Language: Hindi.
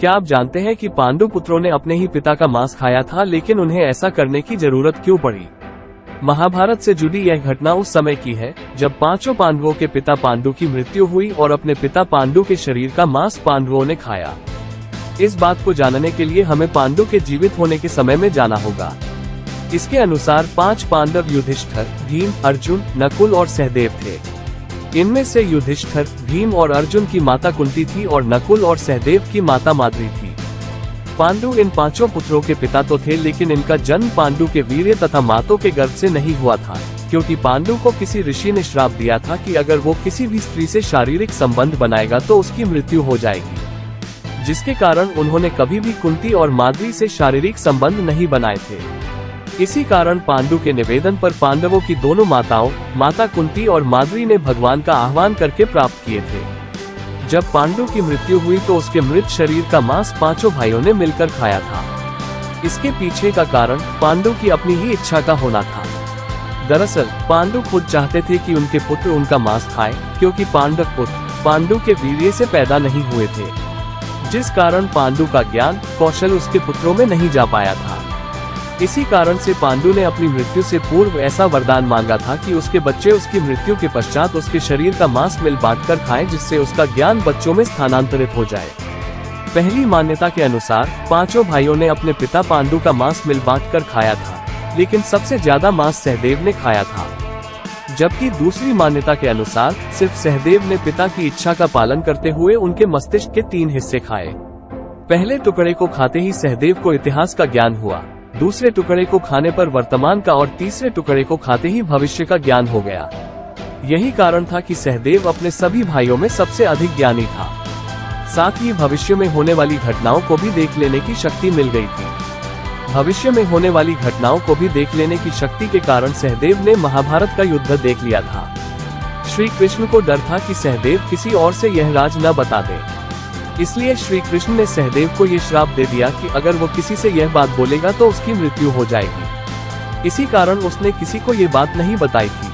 क्या आप जानते हैं कि पांडु पुत्रों ने अपने ही पिता का मांस खाया था, लेकिन उन्हें ऐसा करने की जरूरत क्यों पड़ी? महाभारत से जुड़ी यह घटना उस समय की है जब पांचों पांडवों के पिता पांडु की मृत्यु हुई और अपने पिता पांडु के शरीर का मांस पांडवों ने खाया। इस बात को जानने के लिए हमें पांडु के जीवित होने के समय में जाना होगा। इसके अनुसार 5 पांडव युधिष्ठिर, भीम, अर्जुन, नकुल और सहदेव थे। इनमें से युधिष्ठिर, भीम और अर्जुन की माता कुंती थी और नकुल और सहदेव की माता माद्री थी। पांडु इन पांचों पुत्रों के पिता तो थे, लेकिन इनका जन्म पांडु के वीर्य तथा मातों के गर्भ से नहीं हुआ था, क्योंकि पांडु को किसी ऋषि ने श्राप दिया था कि अगर वो किसी भी स्त्री से शारीरिक संबंध बनाएगा तो उसकी मृत्यु हो जाएगी, जिसके कारण उन्होंने कभी भी कुंती और माद्री से शारीरिक संबंध नहीं बनाए थे। इसी कारण पांडु के निवेदन पर पांडवों की दोनों माताओं, माता कुंती और माद्री ने भगवान का आह्वान करके प्राप्त किए थे। जब पांडु की मृत्यु हुई तो उसके मृत शरीर का मांस पांचों भाइयों ने मिलकर खाया था। इसके पीछे का कारण पांडु की अपनी ही इच्छा का होना था। दरअसल पांडु खुद चाहते थे कि उनके पुत्र उनका मांस खाएं, क्योंकि पांडव पुत्र पांडु के वीर्य से पैदा नहीं हुए थे, जिस कारण पांडु का ज्ञान कौशल उसके पुत्रों में नहीं जा पाया था। इसी कारण से पांडु ने अपनी मृत्यु से पूर्व ऐसा वरदान मांगा था कि उसके बच्चे उसकी मृत्यु के पश्चात उसके शरीर का मांस मिल बांटकर खाएं, जिससे उसका ज्ञान बच्चों में स्थानांतरित हो जाए। पहली मान्यता के अनुसार पांचों भाइयों ने अपने पिता पांडु का मांस मिल बांटकर खाया था, लेकिन सबसे ज्यादा मांस सहदेव ने खाया था। जबकि दूसरी मान्यता के अनुसार सिर्फ सहदेव ने पिता की इच्छा का पालन करते हुए उनके मस्तिष्क के 3 हिस्से खाए। पहले टुकड़े को खाते ही सहदेव को इतिहास का ज्ञान हुआ, दूसरे टुकड़े को खाने पर वर्तमान का और तीसरे टुकड़े को खाते ही भविष्य का ज्ञान हो गया। यही कारण था कि सहदेव अपने सभी भाइयों में सबसे अधिक ज्ञानी था। साथ ही भविष्य में होने वाली घटनाओं को भी देख लेने की शक्ति मिल गई थी। भविष्य में होने वाली घटनाओं को भी देख लेने की शक्ति के कारण सहदेव ने महाभारत का युद्ध देख लिया था। श्री कृष्ण को डर था कि सहदेव किसी और से यह राज न बता दे, इसलिए श्री कृष्ण ने सहदेव को ये श्राप दे दिया कि अगर वो किसी से यह बात बोलेगा तो उसकी मृत्यु हो जाएगी। इसी कारण उसने किसी को ये बात नहीं बताई थी।